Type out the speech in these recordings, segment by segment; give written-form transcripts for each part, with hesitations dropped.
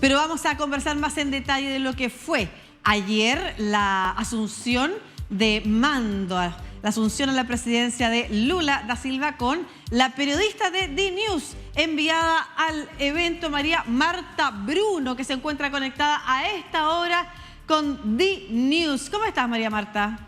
Pero vamos a conversar más en detalle de lo que fue ayer la asunción de mando, la asunción a la presidencia de Lula da Silva con la periodista de DNews enviada al evento, María Marta Bruno, que se encuentra conectada a esta hora con DNews. ¿Cómo estás, María Marta?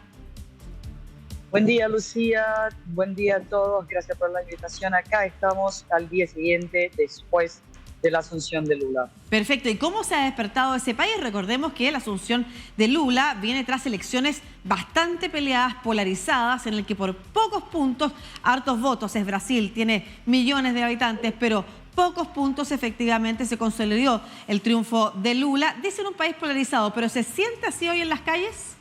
Buen día, Lucía. Buen día a todos. Gracias por la invitación. Acá estamos al día siguiente después de la asunción de Lula. Perfecto. ¿Y cómo se ha despertado ese país? Recordemos que la asunción de Lula viene tras elecciones bastante peleadas, polarizadas, en el que por pocos puntos, hartos votos, es Brasil, tiene millones de habitantes, pero pocos puntos efectivamente se consolidó el triunfo de Lula. Dicen un país polarizado, pero ¿se siente así hoy en las calles?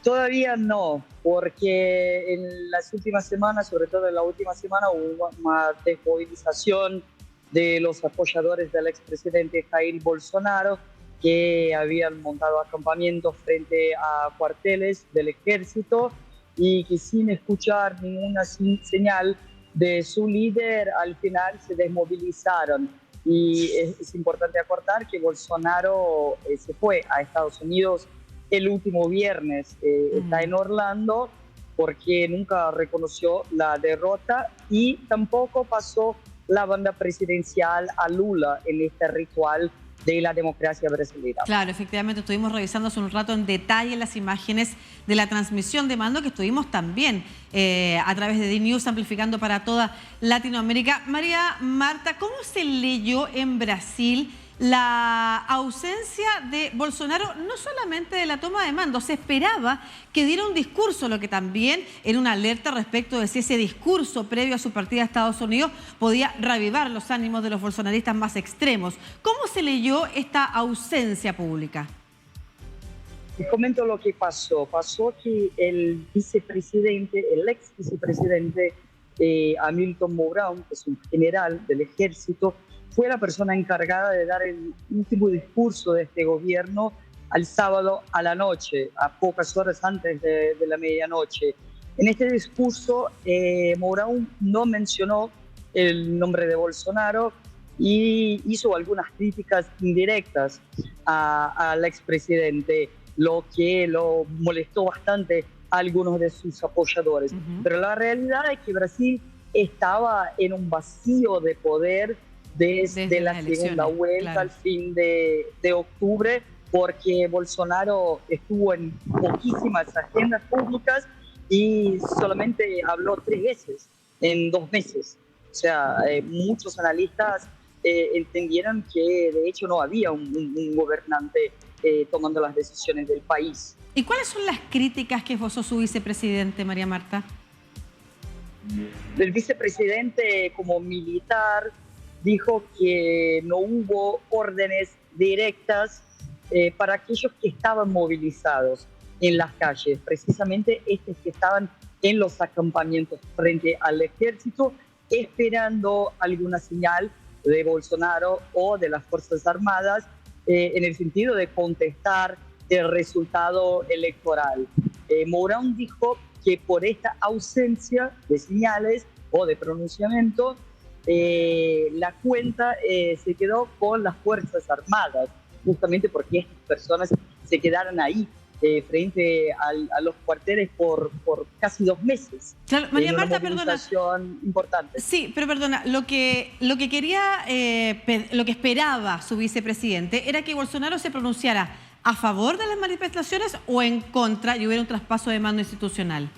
Todavía no, porque en las últimas semanas, sobre todo en la última semana, hubo una desmovilización de los apoyadores del expresidente Jair Bolsonaro, que habían montado acampamientos frente a cuarteles del ejército y que sin escuchar ninguna señal de su líder, al final se desmovilizaron. Y es importante acordar que Bolsonaro se fue a Estados Unidos el último viernes, está en Orlando porque nunca reconoció la derrota y tampoco pasó la banda presidencial a Lula en este ritual de la democracia brasileña. Claro, efectivamente, estuvimos revisando hace un rato en detalle las imágenes de la transmisión de mando que estuvimos también a través de DNews amplificando para toda Latinoamérica. María Marta, ¿cómo se leyó en Brasil la ausencia de Bolsonaro, no solamente de la toma de mando? Se esperaba que diera un discurso, lo que también era una alerta respecto de si ese discurso previo a su partida a Estados Unidos podía reavivar los ánimos de los bolsonaristas más extremos. ¿Cómo se leyó esta ausencia pública? Les comento lo que pasó. Pasó que el vicepresidente, el ex vicepresidente Hamilton Mourão, que es un general del ejército, fue la persona encargada de dar el último discurso de este gobierno al sábado a la noche, a pocas horas antes de la medianoche. En este discurso, Mourão no mencionó el nombre de Bolsonaro y hizo algunas críticas indirectas al expresidente, lo que lo molestó bastante a algunos de sus apoyadores. Pero la realidad es que Brasil estaba en un vacío de poder desde la segunda vuelta, claro, al fin de octubre, porque Bolsonaro estuvo en poquísimas agendas públicas y solamente habló 3 veces en 2 meses. O sea, muchos analistas entendieron que de hecho no había un gobernante tomando las decisiones del país. ¿Y cuáles son las críticas que esbozó su vicepresidente, María Marta? El vicepresidente, como militar, dijo que no hubo órdenes directas para aquellos que estaban movilizados en las calles, precisamente estos que estaban en los acampamientos frente al ejército, esperando alguna señal de Bolsonaro o de las Fuerzas Armadas en el sentido de contestar el resultado electoral. Mourão dijo que por esta ausencia de señales o de pronunciamiento, la cuenta se quedó con las Fuerzas Armadas, justamente porque estas personas se quedaron ahí frente a los cuarteles por casi 2 meses. Claro, María Marta, perdona. Importante. Sí, pero perdona, lo que quería, lo que esperaba su vicepresidente era que Bolsonaro se pronunciara a favor de las manifestaciones o en contra y hubiera un traspaso de mando institucional.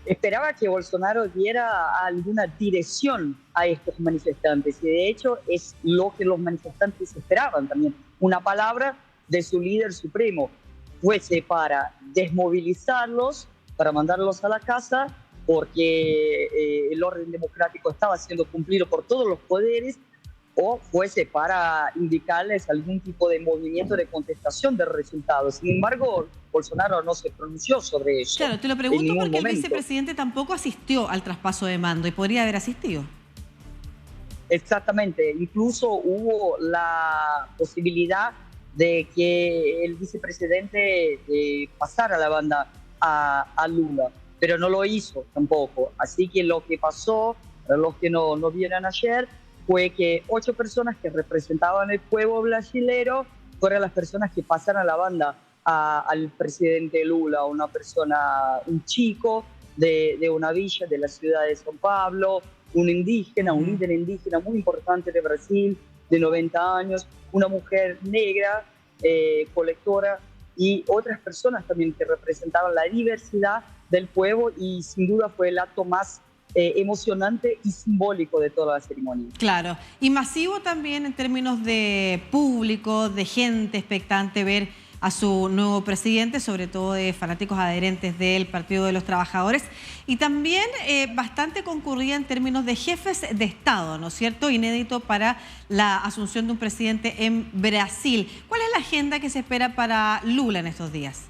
Esperaba que Bolsonaro diera alguna dirección a estos manifestantes y de hecho es lo que los manifestantes esperaban también, una palabra de su líder supremo, fuese para desmovilizarlos, para mandarlos a la casa, porque el orden democrático estaba siendo cumplido por todos los poderes, o fuese para indicarles algún tipo de movimiento de contestación del resultado. Sin embargo, Bolsonaro no se pronunció sobre eso. Claro, te lo pregunto porque el vicepresidente tampoco asistió al traspaso de mando y podría haber asistido. Exactamente, incluso hubo la posibilidad de que el vicepresidente pasara la banda a Lula, pero no lo hizo tampoco. Así que lo que pasó, los que no vieron ayer, fue que 8 personas que representaban el pueblo brasilero fueron las personas que pasaron la banda al presidente Lula, una persona, un chico de una villa de la ciudad de São Paulo, un indígena, un líder indígena muy importante de Brasil, de 90 años, una mujer negra, colectora, y otras personas también que representaban la diversidad del pueblo, y sin duda fue el acto más emocionante y simbólico de toda la ceremonia. Claro, y masivo también en términos de público, de gente expectante ver a su nuevo presidente, sobre todo de fanáticos adherentes del Partido de los Trabajadores, y también bastante concurrida en términos de jefes de Estado, ¿no es cierto? Inédito para la asunción de un presidente en Brasil. ¿Cuál es la agenda que se espera para Lula en estos días?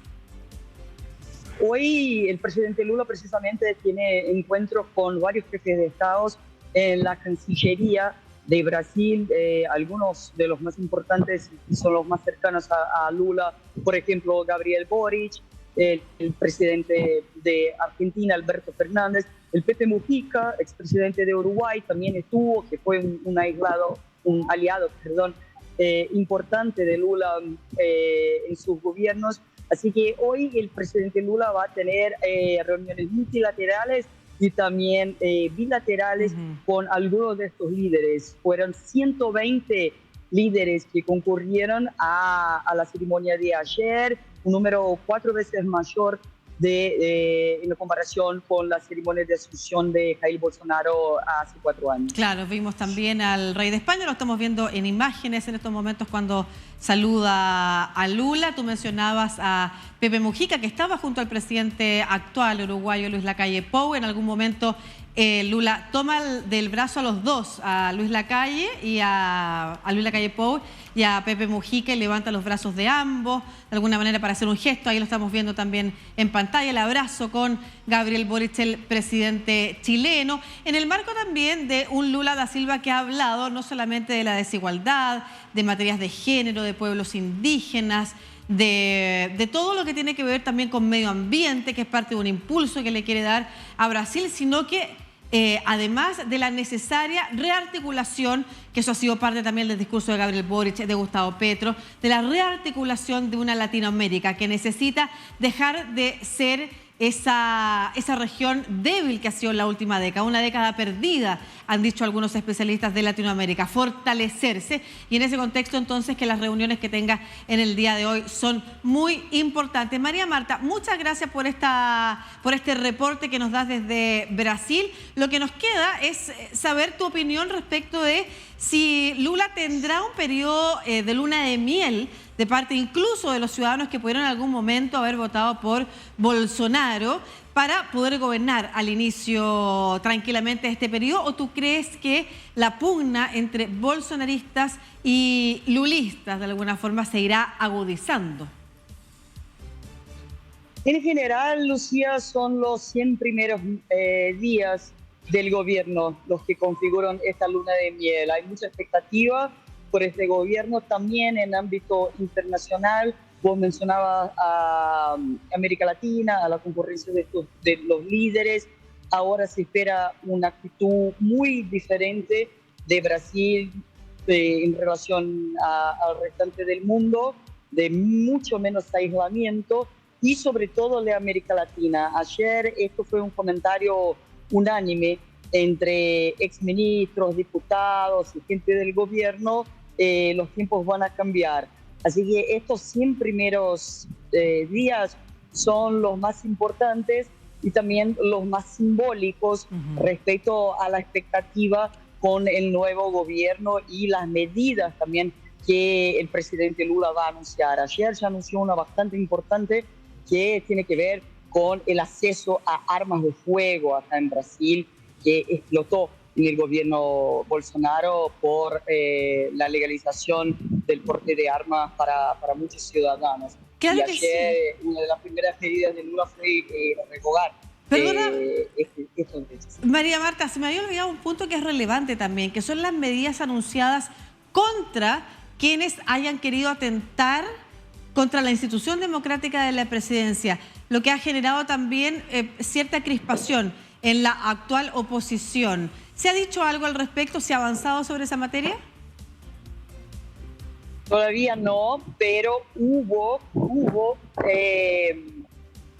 Hoy el presidente Lula precisamente tiene encuentros con varios jefes de Estado en la Cancillería de Brasil, algunos de los más importantes y son los más cercanos a Lula, por ejemplo, Gabriel Boric, el presidente de Argentina, Alberto Fernández, el Pepe Mujica, expresidente de Uruguay, también estuvo, que fue un aliado importante de Lula en sus gobiernos. Así que hoy el presidente Lula va a tener reuniones multilaterales y también bilaterales con algunos de estos líderes. Fueron 120 líderes que concurrieron a la ceremonia de ayer, un número 4 veces mayor en comparación con la ceremonia de asunción de Jair Bolsonaro hace 4 años. Claro, vimos también al rey de España, lo estamos viendo en imágenes en estos momentos cuando saluda a Lula. Tú mencionabas a Pepe Mujica, que estaba junto al presidente actual uruguayo Luis Lacalle Pou. En algún momento Lula toma del brazo a los dos, a Luis Lacalle y a Luis Lacalle Pou y a Pepe Mujica, y levanta los brazos de ambos de alguna manera para hacer un gesto. Ahí lo estamos viendo también en pantalla, el abrazo con Gabriel Boric, el presidente chileno, en el marco también de un Lula da Silva que ha hablado no solamente de la desigualdad, de materias de género, de pueblos indígenas, de todo lo que tiene que ver también con medio ambiente, que es parte de un impulso que le quiere dar a Brasil, sino que además de la necesaria rearticulación, que eso ha sido parte también del discurso de Gabriel Boric, de Gustavo Petro, de la rearticulación de una Latinoamérica que necesita dejar de ser esa región débil que ha sido en la última década, una década perdida, han dicho algunos especialistas de Latinoamérica, fortalecerse, y en ese contexto entonces que las reuniones que tenga en el día de hoy son muy importantes. María Marta, muchas gracias por este reporte que nos das desde Brasil. Lo que nos queda es saber tu opinión respecto de si Lula tendrá un periodo de luna de miel de parte incluso de los ciudadanos que pudieron en algún momento haber votado por Bolsonaro para poder gobernar al inicio tranquilamente de este periodo, ¿o tú crees que la pugna entre bolsonaristas y lulistas de alguna forma se irá agudizando? En general, Lucía, son los 100 primeros días del gobierno los que configuran esta luna de miel. Hay mucha expectativa por este gobierno también en ámbito internacional. Vos mencionabas a América Latina, a la concurrencia de los líderes. Ahora se espera una actitud muy diferente de Brasil en relación al restante del mundo, de mucho menos aislamiento, y sobre todo de América Latina. Ayer esto fue un comentario unánime entre exministros, diputados y gente del gobierno. Los tiempos van a cambiar. Así que estos 100 primeros días son los más importantes y también los más simbólicos respecto a la expectativa con el nuevo gobierno y las medidas también que el presidente Lula va a anunciar. Ayer se anunció una bastante importante que tiene que ver con el acceso a armas de fuego acá en Brasil, que explotó en el gobierno Bolsonaro por la legalización del porte de armas para muchos ciudadanos. Claro, y ayer una de las primeras medidas de Lula fue revocar estos derechos. María Marta, se me había olvidado un punto que es relevante también, que son las medidas anunciadas contra quienes hayan querido atentar contra la institución democrática de la presidencia, lo que ha generado también cierta crispación en la actual oposición. ¿Se ha dicho algo al respecto? ¿Se ha avanzado sobre esa materia? Todavía no, pero hubo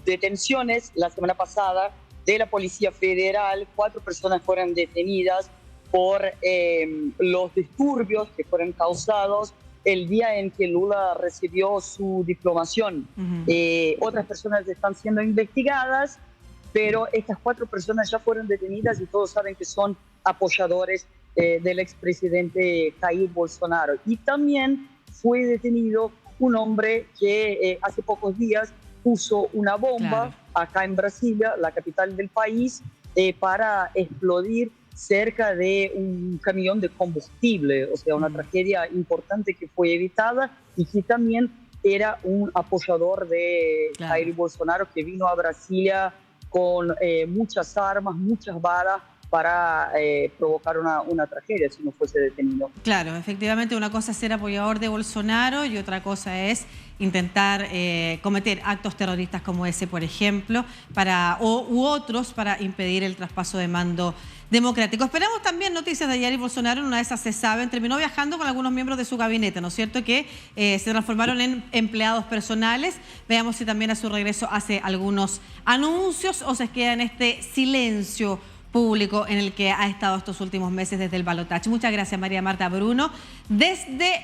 detenciones la semana pasada de la Policía Federal. 4 personas fueron detenidas por los disturbios que fueron causados el día en que Lula recibió su diplomación. Otras personas están siendo investigadas, pero estas 4 personas ya fueron detenidas y todos saben que son apoyadores del expresidente Jair Bolsonaro. Y también fue detenido un hombre que hace pocos días puso una bomba acá en Brasilia, la capital del país, para explodir cerca de un camión de combustible, o sea, una tragedia importante que fue evitada y que también era un apoyador de Jair Bolsonaro que vino a Brasilia con muchas armas, muchas balas para provocar una tragedia si no fuese detenido. Claro, efectivamente una cosa es ser apoyador de Bolsonaro y otra cosa es intentar cometer actos terroristas como ese, por ejemplo, u otros para impedir el traspaso de mando democrático. Esperamos también noticias de Jair Bolsonaro. Una de esas se sabe, terminó viajando con algunos miembros de su gabinete, ¿no es cierto?, que se transformaron en empleados personales. Veamos si también a su regreso hace algunos anuncios o se queda en este silencio público en el que ha estado estos últimos meses desde el balotaje. Muchas gracias, María Marta Bruno. ¿Dónde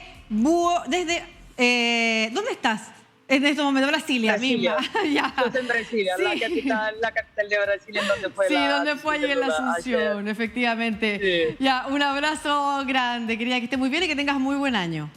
estás? En este momento, Brasilia misma. Ya. Estoy en Brasilia, sí. la capital de Brasil, en donde fue donde fue ayer la Asunción, efectivamente. Sí. Ya, un abrazo grande, querida, que esté muy bien y que tengas muy buen año.